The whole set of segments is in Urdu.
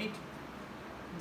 8,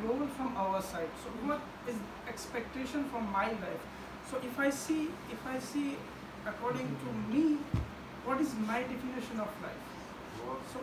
role from our side, so what is expectation from my life. So if I see according to me what is my definition of life. So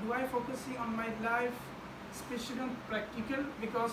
do I focusing on my life especially on practical, because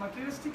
materialistic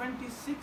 26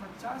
50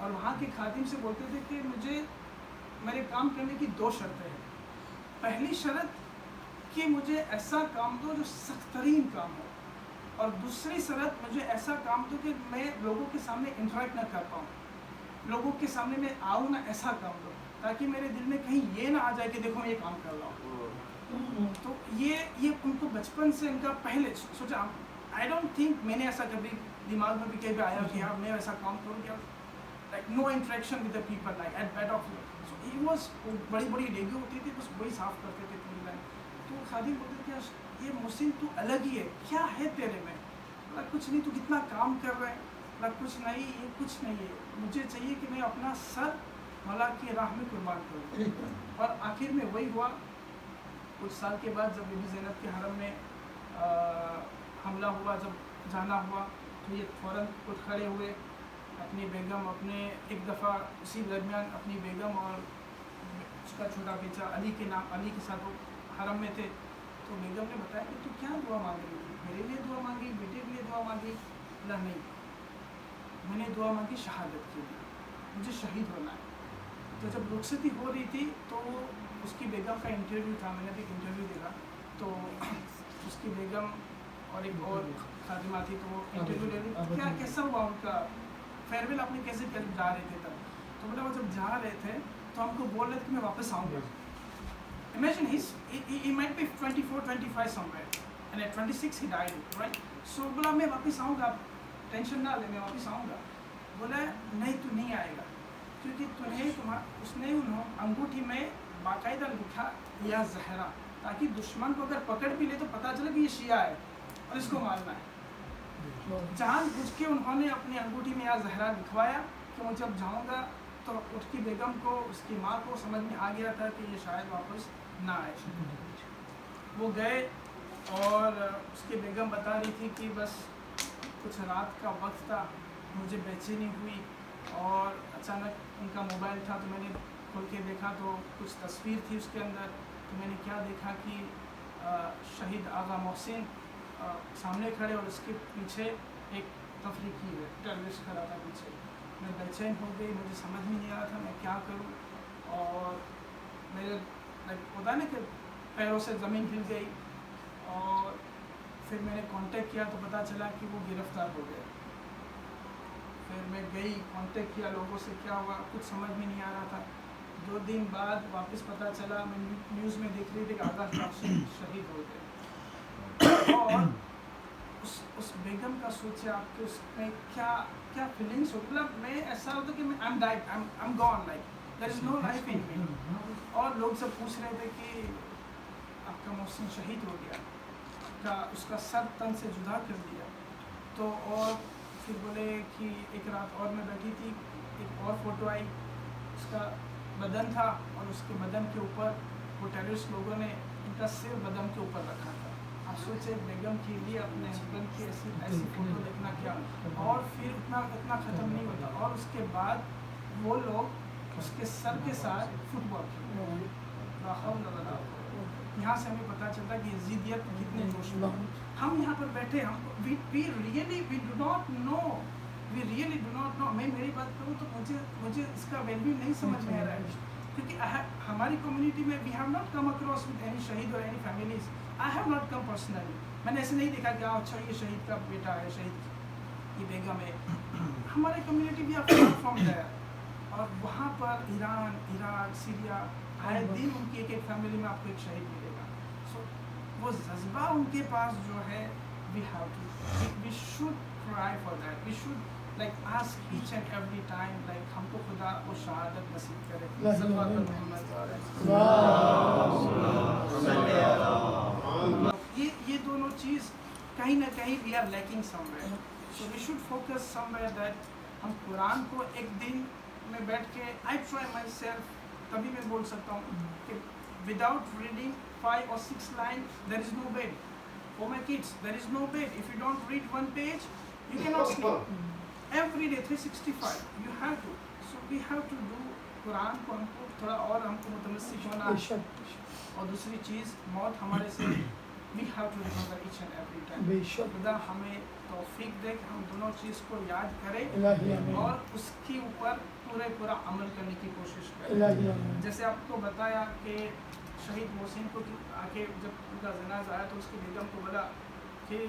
اور وہاں کے خادم سے بولتے تھے کہ مجھے میرے کام کرنے کی 2 شرطیں ہیں. پہلی شرط کہ مجھے ایسا کام دو جو سخت ترین کام ہو, اور دوسری شرط مجھے ایسا کام دو کہ میں لوگوں کے سامنے انٹریکٹ نہ کر پاؤں, لوگوں کے سامنے میں آؤں نہ, ایسا کام دو تاکہ میرے دل میں کہیں یہ نہ آ جائے کہ دیکھو میں یہ کام کر رہا ہوں. تو یہ ان کو بچپن سے ان کا پہلے سوچا, آئی ڈونٹ تھنک میں نے ایسا کبھی دماغ میں بھی کبھی آیا کہ ہاں میں ایسا کام کروں کیا, like no interaction with the people like at bed of you. So he was, بڑی بڑی ڈیگی ہوتی تھی بس وہی صاف کرتے تھے پوری لائن. تو خادم بولتے تھے یہ محسن تو الگ ہی ہے, کیا ہے تیرے میں؟ کچھ نہیں, تو کتنا کام کر رہے ہیں, کچھ نہیں, یہ کچھ نہیں ہے, مجھے چاہیے کہ میں اپنا سر مولا کی راہ میں قربان کروں. اور آخر میں وہی ہوا. کچھ سال کے بعد جب بی بی زینب کے حرم میں حملہ ہوا, جب جانا ہوا, تو یہ فوراً خود کھڑے ہوئے, اپنی بیگم, اپنے ایک دفعہ اسی درمیان اپنی بیگم اور اس کا چھوٹا بیٹا علی کے نام, علی کے ساتھ وہ حرم میں تھے. تو بیگم نے بتایا کہ تو کیا دعا مانگ رہی تھی؟ میرے لیے دعا مانگی, بیٹے کے لیے دعا مانگی؟ اللہ نہیں, میں نے دعا مانگی شہادت کے لیے, مجھے شہید ہونا ہے. تو جب رخصتی ہو رہی تھی تو اس کی بیگم کا انٹرویو تھا, میں نے بھی ایک انٹرویو دیکھا, تو اس کی بیگم اور ایک اور خادمہ تھی, تو وہ انٹرویو لے رہی, کیا کیسا ہوا ان کا فیئرویل, آپ نے کیسے جا رہے تھے تب؟ تو بولا وہ جب جا رہے تھے تو ہم کو بول رہے تھے کہ میں واپس آؤں گا. Imagine he might be 24, 25 somewhere, and at 26 he died, right? So بولا میں واپس آؤں گا, ٹینشن نہ لے, میں واپس آؤں گا. بولا نہیں, تو نہیں آئے گا, کیونکہ تمہیں اس نے انگوٹھی میں باقاعدہ لکھا یا زہرا, تاکہ دشمن کو اگر پکڑ بھی لے تو پتہ چلے کہ یہ شیعہ ہے اور اس کو مارنا ہے. جان بوجھ کے انہوں نے اپنی انگوٹھی میں یا زہرا لکھوایا کہ میں جب جاؤں گا. تو اس کی بیگم کو, اس کی ماں کو سمجھ میں آ گیا تھا کہ یہ شاید واپس نہ آئے. وہ گئے اور اس کی بیگم بتا رہی تھی کہ بس کچھ رات کا وقت تھا, مجھے بے چینی ہوئی, اور اچانک ان کا موبائل تھا تو میں نے کھول کے دیکھا تو کچھ تصویر تھی اس کے اندر. تو میں نے کیا دیکھا کہ شہید آغا محسن سامنے کھڑے اور اس کے پیچھے ایک تفریقی ہے, ٹیررسٹ کھڑا تھا پیچھے. میں بے چین ہو گئی, مجھے سمجھ میں نہیں آ رہا تھا میں کیا کروں, اور میرے ہوتا نا کہ پیروں سے زمین ہل گئی. اور پھر میں نے کانٹیکٹ کیا تو پتہ چلا کہ وہ گرفتار ہو گیا. پھر میں گئی, کانٹیکٹ کیا لوگوں سے, کیا ہوا کچھ سمجھ میں نہیں آ رہا تھا. 2 دن بعد واپس پتہ چلا, میں نیوز میں دیکھ رہی تھی کہ آغا محسن شہید ہو گئے. اور اس بیگم کا سوچے آپ کے, اس میں کیا فیلنگس ہو, مطلب میں ایسا ہوتا کہ I'm died, I'm gone, like there is no life in me. اور لوگ سب پوچھ رہے تھے کہ آپ کا محسن شہید ہو گیا, کا اس کا سر تن سے جدا کر دیا. تو اور پھر بولے کہ ایک رات اور میں بیٹھی تھی, ایک اور فوٹو آئی, اس کا بدن تھا اور اس کے بدن کے اوپر وہ ٹیررسٹ لوگوں نے ان کا سر بدن کے اوپر رکھا تھا. آپ سوچے بیگم کے لیے اپنے ہسبینڈ کی ایسی فوٹو دیکھنا کیا, اور پھر اتنا ختم نہیں ہوتا. اور اس کے بعد وہ لوگ اس کے سر کے ساتھ فٹ بال کھیلتے. یہاں سے ہمیں پتہ چلتا کہ یزیدیت کتنے جوش میں. ہم یہاں پر بیٹھے, ہم we do not know. میں میری بات کروں تو مجھے اس کا ویلیو نہیں سمجھ میں آ رہا ہے, کیونکہ ہماری کمیونٹی میں we have not come across with any شہید or any families. I have not come personally. میں نے ایسے نہیں دیکھا کہ اچھا یہ شہید کا بیٹا ہے, شہید کی بیگم ہے. ہمارے کمیونٹی بھی آپ فرام there. اور وہاں پر ایران, عراق, سیریا, آئے دن ان کی ایک فیملی میں آپ کو ایک شہید ملے گا. سو وہ جذبہ ان کے پاس جو ہے, we should cry for that. We should like ask each and every time like ہم کو خدا وہ شہادت نصیب کرے. یہ دونوں چیز کہیں نہ کہیں we are lacking somewhere. So we should focus somewhere that ہم قرآن کو ایک دن میں بیٹھ کے I try myself, تبھی میں بول سکتا ہوں کہ without reading 5 or 6 lines there is no bed. For my kids there is no bed. If you don't read 1 page you cannot sleep. Every day 365 you have to. So we have to do. قرآن کو ہم کو تھوڑا اور ہم کو متمسک ہونا. اور دوسری چیز موت ہمارے سے we have to remember each and every time. بے شک خدا ہمیں توفیق دے کہ ہم دونوں چیز کو یاد کریں الہی آمین اور اس کے اوپر پورا عمل کرنے کی کوشش کریں. الہی آمین جیسے آپ کو بتایا کہ شہید محسن کو آ کے جب ان کا جنازہ آیا تو اس کی بیگم کو بولا کہ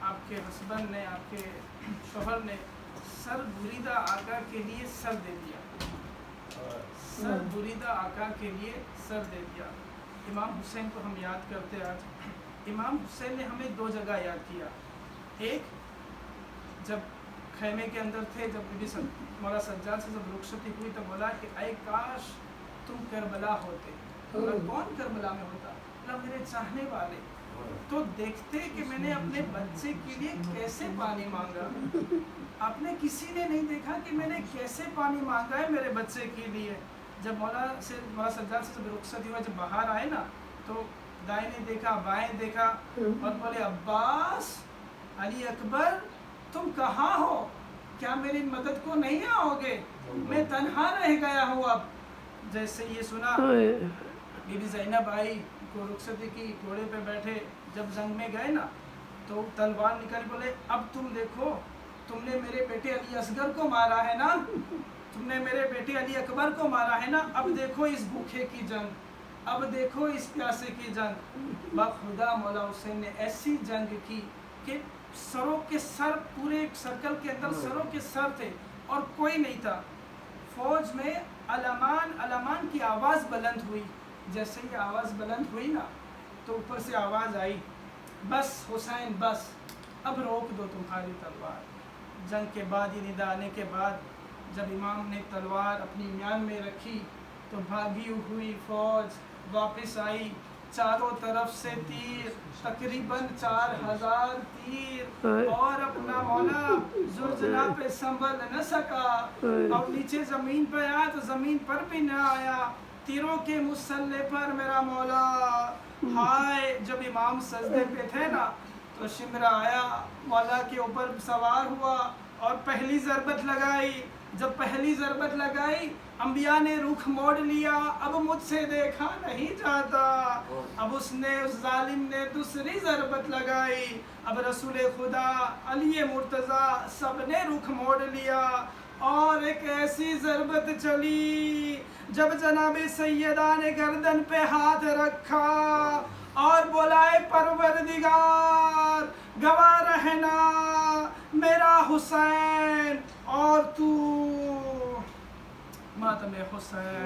آپ کے ہسبینڈ نے آپ کے شوہر نے سر بریدہ آقا کے لیے سر دے دیا, سر بریدہ آقا کے لیے سر دے دیا. امام حسین کو ہم یاد کرتے آج. امام حسین نے ہمیں دو جگہ یاد کیا. ایک جب خیمے کے اندر تھے, جب بی بی مولا سجاد سے جب رخصتی ہوئی تو بولا کہ اے کاش تم کربلا ہوتے. کون کربلا میں ہوتا؟ بولا میرے چاہنے والے. تو دیکھتے کہ میں نے اپنے بچے کے لیے کیسے پانی مانگا. آپ نے کسی نے نہیں دیکھا کہ میں نے کیسے پانی مانگا ہے میرے بچے کے لیے. جب مولا سجاد سے جب رخصتی ہوا, جب باہر آئے نا تو دائیں نے دیکھا بائیں دیکھا اور بولے عباس علی اکبر تم کہاں ہو, کیا میری مدد کو نہیں آؤ گے, میں تنہا رہ گیا ہوں. اب جیسے یہ سنا بی بی زینب آئی کو رخصتی کی, گھوڑے پہ بیٹھے, جب جنگ میں گئے نا تو تلوار نکال بولے اب تم دیکھو تم نے میرے بیٹے علی اصغر کو مارا ہے نا, تم نے میرے بیٹے علی اکبر کو مارا ہے نا, اب دیکھو اس بھوکے کی جنگ, اب دیکھو اس پیاسے کی جنگ. بخدا مولا حسین نے ایسی جنگ کی کہ سروں کے سر, پورے ایک سرکل کے اندر سروں کے سر تھے اور کوئی نہیں تھا. فوج میں علمان کی آواز بلند ہوئی. جیسے ہی آواز بلند ہوئی نا تو اوپر سے آواز آئی بس حسین بس, اب روک دو تمہاری تلوار. جنگ کے بعد یہ ندا آنے کے بعد جب امام نے تلوار اپنی میان میں رکھی تو بھاگی ہوئی فوج واپس آئی. چاروں طرف سے تیر, تقریباً 4000 تیر, اور اپنا مولا زلزلہ پہ سنبھل نہ سکا اور نیچے زمین پہ آیا تو زمین پر بھی نہ آیا. تیروں کے مسلح پر میرا مولا ہائے. جب امام سجدے پہ تھے نا تو شمرا آیا, مولا کے اوپر سوار ہوا اور پہلی ضربت لگائی. جب پہلی ضربت لگائی انبیاء نے رخ موڑ لیا, اب مجھ سے دیکھا نہیں جاتا. اب اس ظالم نے دوسری ضربت لگائی, اب رسول خدا علی مرتضیٰ سب نے رخ موڑ لیا اور ایک ایسی ضربت چلی جب جناب سیدہ نے گردن پہ ہاتھ رکھا اور بولائے پروردگار گواہ رہنا میرا حسین اور تو ماتم حسین.